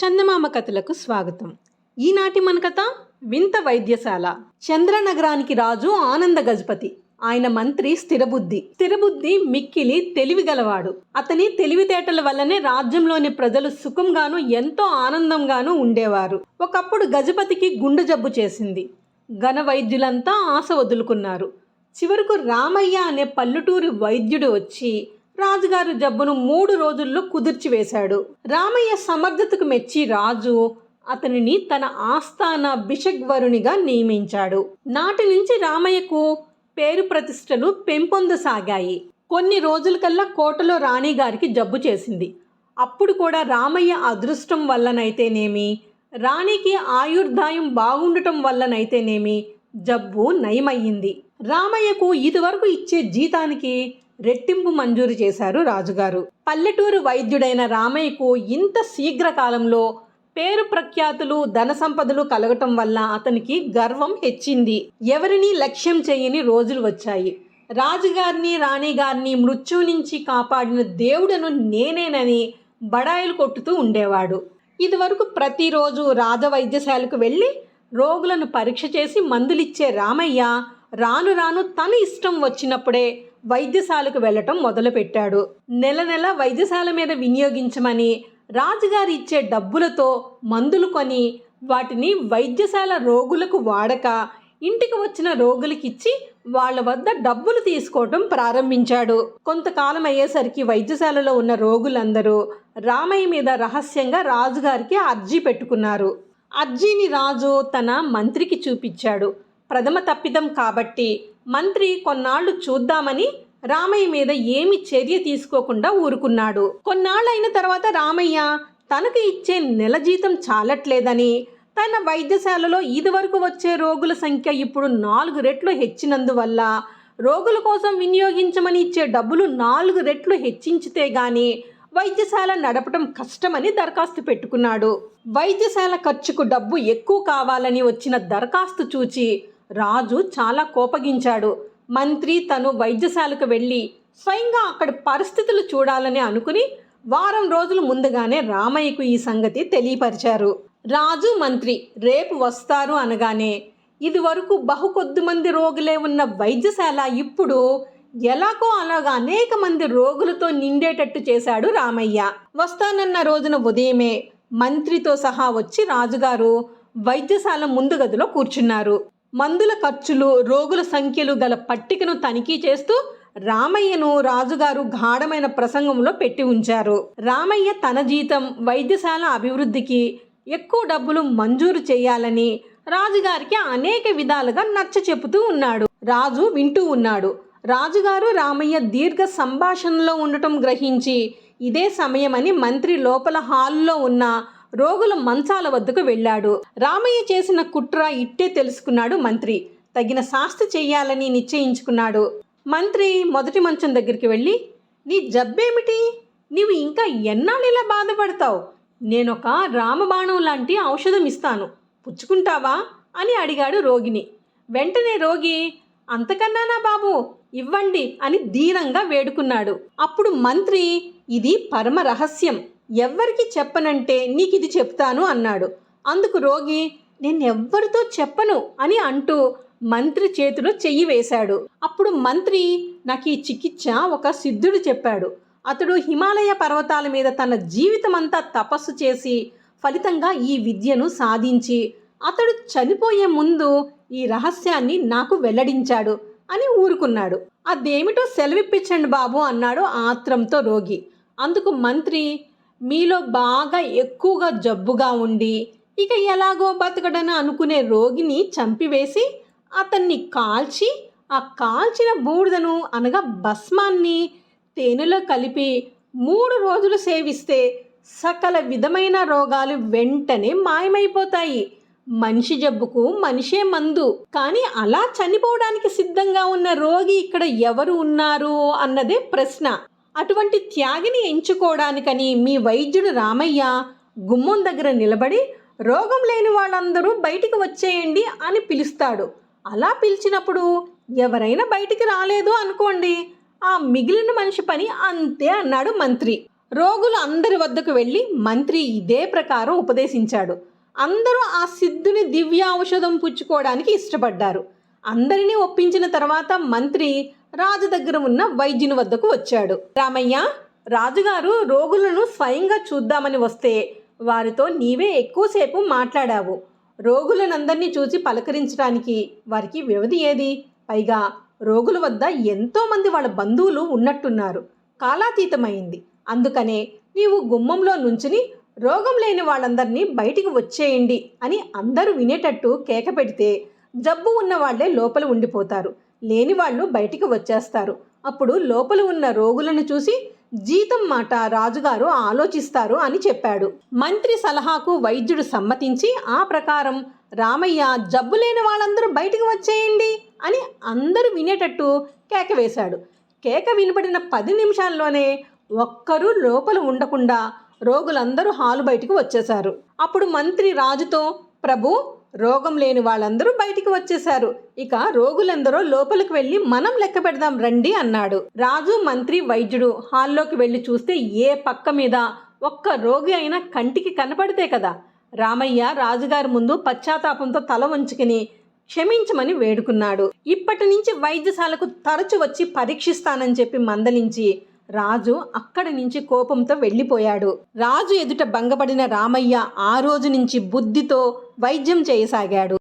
చందమామ కథలకు స్వాగతం. ఈనాటి మన కథ వింత వైద్యశాల. చంద్రనగరానికి రాజు ఆనంద గజపతి. ఆయన మంత్రి స్థిరబుద్ధి మిక్కిలి తెలివిగలవాడు. అతని తెలివితేటల వల్లనే రాజ్యంలోని ప్రజలు సుఖంగాను ఎంతో ఆనందంగాను ఉండేవారు. ఒకప్పుడు గజపతికి గుండె జబ్బు చేసింది. ఘన వైద్యులంతా ఆశ వదులుకున్నారు. చివరకు రామయ్య అనే పల్లెటూరు వైద్యుడు వచ్చి రాజుగారి జబ్బును 3 రోజుల్లో కుదిర్చివేశాడు. రామయ్య సమర్థతకు మెచ్చి రాజు అతనిని తన ఆస్థాన బిషగ్వరునిగా నియమించాడు. నాటి నుంచి రామయ్యకు పేరు ప్రతిష్టలు పెంపొందసాగాయి. కొన్ని రోజులకల్లా కోటలో రాణిగారికి జబ్బు చేసింది. అప్పుడు కూడా రామయ్య అదృష్టం వల్లనైతేనేమి, రాణికి ఆయుర్దాయం బాగుండటం వల్లనైతేనేమి జబ్బు నయమయ్యింది. రామయ్యకు ఇదివరకు ఇచ్చే జీతానికి రెట్టింపు మంజూరు చేశారు రాజుగారు. పల్లెటూరు వైద్యుడైన రామయ్యకు ఇంత శీఘ్రకాలంలో పేరు ప్రఖ్యాతులు ధన సంపదలు కలగటం వల్ల అతనికి గర్వం హెచ్చింది. ఎవరిని లక్ష్యం చేయని రోజులు వచ్చాయి. రాజుగారిని రాణిగారిని మృత్యు నుంచి కాపాడిన దేవుడను నేనేనని బడాయిలు కొట్టుతూ ఉండేవాడు. ఇదివరకు ప్రతిరోజు రాజవైద్యశాలకు వెళ్ళి రోగులను పరీక్ష చేసి మందులిచ్చే రామయ్య రాను రాను తన ఇష్టం వచ్చినప్పుడే వైద్యశాలకు వెళ్ళటం మొదలుపెట్టాడు. నెల వైద్యశాల మీద వినియోగించమని రాజుగారు ఇచ్చే డబ్బులతో మందులు కొని వాటిని వైద్యశాల రోగులకు వాడక ఇంటికి వచ్చిన రోగులకిచ్చి వాళ్ళ వద్ద డబ్బులు తీసుకోవటం ప్రారంభించాడు. కొంతకాలం అయ్యేసరికి వైద్యశాలలో ఉన్న రోగులందరూ రామయ్య మీద రహస్యంగా రాజుగారికి అర్జీ పెట్టుకున్నారు. అర్జీని రాజు తన మంత్రికి చూపించాడు. ప్రథమ తప్పిదం కాబట్టి మంత్రి కొన్నాళ్లు చూద్దామని రామయ్య మీద ఏమి చర్య తీసుకోకుండా ఊరుకున్నాడు. కొన్నాళ్ళైన తర్వాత రామయ్య తనకు ఇచ్చే నెల జీతం చాలట్లేదని, తన వైద్యశాలలో ఇదివరకు వచ్చే రోగుల సంఖ్య ఇప్పుడు 4 రెట్లు హెచ్చినందువల్ల రోగుల కోసం వినియోగించమని ఇచ్చే డబ్బులు 4 రెట్లు హెచ్చించితే గాని వైద్యశాల నడపటం కష్టమని దరఖాస్తు పెట్టుకున్నాడు. వైద్యశాల ఖర్చుకు డబ్బు ఎక్కువ కావాలని వచ్చిన దరఖాస్తు చూచి రాజు చాలా కోపగించాడు. మంత్రి తను వైద్యశాలకు వెళ్ళి స్వయంగా అక్కడి పరిస్థితులు చూడాలని అనుకుని వారం రోజుల ముందుగానే రామయ్యకు ఈ సంగతి తెలియపరిచారు. రాజు మంత్రి రేపు వస్తారు అనగానే ఇదివరకు బహుకొద్ది మంది రోగులే ఉన్న వైద్యశాల ఇప్పుడు ఎలాగో అలాగా అనేక మంది రోగులతో నిండేటట్టు చేశాడు రామయ్య. వస్తానన్న రోజున ఉదయమే మంత్రితో సహా వచ్చి రాజుగారు వైద్యశాల ముందు గదిలో కూర్చున్నారు. మందుల ఖర్చులు, రోగుల సంఖ్యలు గల పట్టికను తనిఖీ చేస్తూ రామయ్యను రాజుగారు గాఢమైన ప్రసంగంలో పెట్టి ఉంచారు. రామయ్య తన జీతం వైద్యశాల అభివృద్ధికి ఎక్కువ డబ్బులు మంజూరు చేయాలని రాజుగారికి అనేక విధాలుగా నచ్చ చెబుతూ ఉన్నాడు. రాజు వింటూ ఉన్నాడు. రాజుగారు రామయ్య దీర్ఘ సంభాషణలో ఉండటం గ్రహించి ఇదే సమయమని మంత్రి లోపల హాల్లో ఉన్న రోగుల మంచాల వద్దకు వెళ్ళాడు. రామయ్య చేసిన కుట్ర ఇట్టే తెలుసుకున్నాడు మంత్రి. తగిన శాస్తి చెయ్యాలని నిశ్చయించుకున్నాడు. మంత్రి మొదటి మంచం దగ్గరికి వెళ్ళి, నీ జబ్బేమిటి? నీవు ఇంకా ఎన్నాళ్ళు ఇలా బాధపడతావు? నేనొక రామబాణం లాంటి ఔషధం ఇస్తాను, పుచ్చుకుంటావా అని అడిగాడు రోగిని. వెంటనే రోగి, అంతకన్నానా బాబు, ఇవ్వండి అని దీనంగా వేడుకున్నాడు. అప్పుడు మంత్రి, ఇది పరమ రహస్యం, ఎవ్వరికి చెప్పనంటే నీకు ఇది చెప్తాను అన్నాడు. అందుకు రోగి, నేను ఎవ్వరితో చెప్పను అని అంటూ మంత్రి చేతిలో చెయ్యి వేశాడు. అప్పుడు మంత్రి, నాకు ఈ చికిత్స ఒక సిద్ధుడు చెప్పాడు. అతడు హిమాలయ పర్వతాల మీద తన జీవితమంతా తపస్సు చేసి ఫలితంగా ఈ విద్యను సాధించి అతడు చనిపోయే ముందు ఈ రహస్యాన్ని నాకు వెల్లడించాడు అని ఊరుకున్నాడు. అదేమిటో సెలవిప్పించండి బాబు అన్నాడు ఆత్రంతో రోగి. అందుకు మంత్రి, మీలో బాగా ఎక్కువగా జబ్బుగా ఉండి ఇక ఎలాగో బతకడని అనుకునే రోగిని చంపివేసి అతన్ని కాల్చి ఆ కాల్చిన బూడిదను అనగా భస్మాన్ని తేనెలో కలిపి 3 రోజులు సేవిస్తే సకల విధమైన రోగాలు వెంటనే మాయమైపోతాయి. మనిషి జబ్బుకు మనిషే మందు. కానీ అలా చనిపోవడానికి సిద్ధంగా ఉన్న రోగి ఇక్కడ ఎవరు ఉన్నారు అన్నదే ప్రశ్న. అటువంటి త్యాగిని ఎంచుకోవడానికని మీ వైద్యుడు రామయ్య గుమ్మం దగ్గర నిలబడి రోగం లేని వాళ్ళందరూ బయటికి వచ్చేయండి అని పిలుస్తాడు. అలా పిలిచినప్పుడు ఎవరైనా బయటికి రాలేదు అనుకోండి, ఆ మిగిలిన మనిషి పని అంతే అన్నాడు మంత్రి. రోగులు అందరి వద్దకు వెళ్ళి మంత్రి ఇదే ప్రకారం ఉపదేశించాడు. అందరూ ఆ సిద్ధుని దివ్య ఔషధం పుచ్చుకోవడానికి ఇష్టపడ్డారు. అందరినీ ఒప్పించిన తర్వాత మంత్రి రాజు దగ్గర ఉన్న వైద్యుని వద్దకు వచ్చాడు. రామయ్య, రాజుగారు రోగులను స్వయంగా చూద్దామని వస్తే వారితో నీవే ఎక్కువసేపు మాట్లాడావు. రోగులనందరినీ చూసి పలకరించడానికి వారికి వ్యవధి ఏది? పైగా రోగుల వద్ద ఎంతోమంది వాళ్ళ బంధువులు ఉన్నట్టున్నారు. కాలాతీతమైంది. అందుకనే నీవు గుమ్మంలో నుంచుని రోగం లేని వాళ్ళందరినీ బయటికి వచ్చేయండి అని అందరూ వినేటట్టు కేక పెడితే జబ్బు ఉన్న వాళ్లే లోపల ఉండిపోతారు, లేని వాళ్ళు బయటికి వచ్చేస్తారు. అప్పుడు లోపల ఉన్న రోగులను చూసి జీతం మాట రాజుగారు ఆలోచిస్తారు అని చెప్పాడు. మంత్రి సలహాకు వైద్యుడు సమ్మతించి ఆ ప్రకారం రామయ్య జబ్బు లేని వాళ్ళందరూ బయటికి వచ్చేయండి అని అందరూ వినేటట్టు కేక వేశాడు. కేక వినపడిన 10 నిమిషాల్లోనే ఒక్కరూ లోపల ఉండకుండా రోగులందరూ హాలు బయటికి వచ్చేశారు. అప్పుడు మంత్రి రాజుతో, ప్రభు, రోగం లేని వాళ్ళందరూ బయటికి వచ్చేశారు. ఇక రోగులందరూ లోపలికి వెళ్ళి మనం లెక్క పెడదాం రండి అన్నాడు. రాజు, మంత్రి, వైద్యుడు హాల్లోకి వెళ్ళి చూస్తే ఏ పక్క మీద ఒక్క రోగి అయినా కంటికి కనపడితే కదా. రామయ్య రాజుగారి ముందు పశ్చాత్తాపంతో తల వంచుకుని క్షమించమని వేడుకున్నాడు. ఇప్పటి నుంచి వైద్యశాలకు తరచు వచ్చి పరీక్షిస్తానని చెప్పి మందలించి రాజు అక్కడి నుంచి కోపంతో వెళ్ళిపోయాడు. రాజు ఎదుట భంగపడిన రామయ్య ఆ రోజు నుంచి బుద్ధితో వైద్యం చేయసాగాడు.